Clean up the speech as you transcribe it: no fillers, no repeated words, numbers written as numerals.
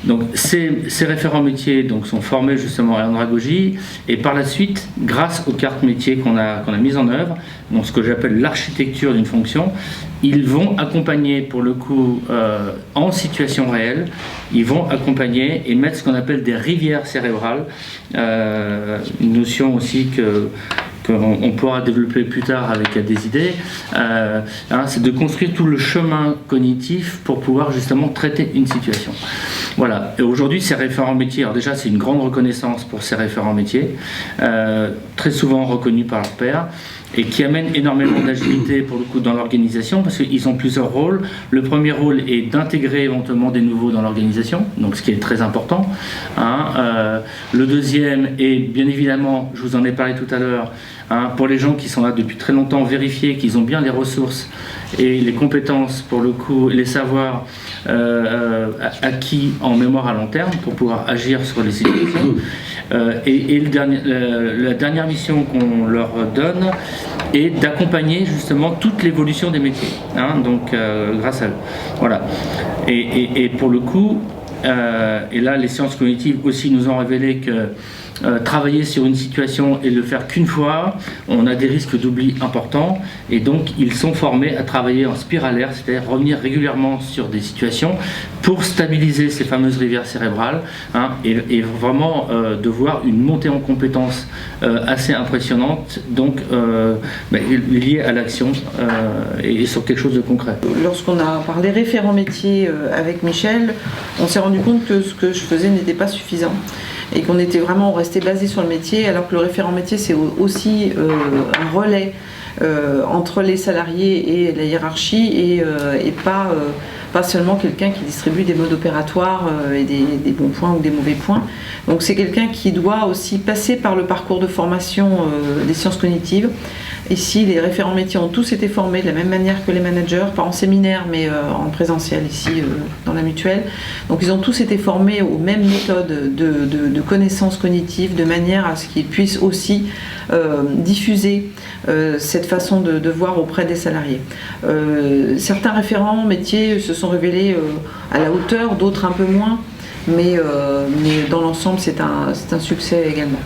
Donc ces référents métiers donc, sont formés justement en andragogie et par la suite, grâce aux cartes métiers qu'on a mises en œuvre, donc ce que j'appelle l'architecture d'une fonction, ils vont accompagner pour le coup en situation réelle, ils vont accompagner et mettre ce qu'on appelle des rivières cérébrales, une notion aussi qu'on pourra développer plus tard avec des idées, c'est de construire tout le chemin cognitif pour pouvoir justement traiter une situation. Voilà, et aujourd'hui ces référents métiers, alors déjà c'est une grande reconnaissance pour ces référents métiers, très souvent reconnus par leurs pairs, et qui amènent énormément d'agilité pour le coup dans l'organisation parce qu'ils ont plusieurs rôles. Le premier rôle est d'intégrer éventuellement des nouveaux dans l'organisation, donc ce qui est très important. Le deuxième est bien évidemment, je vous en ai parlé tout à l'heure, pour les gens qui sont là depuis très longtemps, vérifier qu'ils ont bien les ressources et les compétences pour le coup, les savoirs acquis en mémoire à long terme pour pouvoir agir sur les situations. La dernière mission qu'on leur donne est d'accompagner justement toute l'évolution des métiers, donc grâce à eux. Voilà. Et pour le coup, et là les sciences cognitives aussi nous ont révélé que travailler sur une situation et le faire qu'une fois, on a des risques d'oubli importants et donc ils sont formés à travailler en spiralaire, c'est-à-dire revenir régulièrement sur des situations pour stabiliser ces fameuses rivières cérébrales et vraiment de voir une montée en compétences assez impressionnante, donc liée à l'action et sur quelque chose de concret. Lorsqu'on a parlé référent métier avec Michel, on s'est rendu compte que ce que je faisais n'était pas suffisant et qu'on était vraiment resté basé sur le métier, alors que le référent métier c'est aussi un relais entre les salariés et la hiérarchie et pas seulement quelqu'un qui distribue des modes opératoires et des bons points ou des mauvais points. Donc c'est quelqu'un qui doit aussi passer par le parcours de formation des sciences cognitives. Ici, les référents métiers ont tous été formés de la même manière que les managers, pas en séminaire, mais en présentiel ici dans la mutuelle. Donc ils ont tous été formés aux mêmes méthodes de connaissances cognitives, de manière à ce qu'ils puissent aussi diffuser cette façon de voir auprès des salariés. Certains référents métiers se sont révélés à la hauteur, d'autres un peu moins, mais dans l'ensemble c'est un succès également.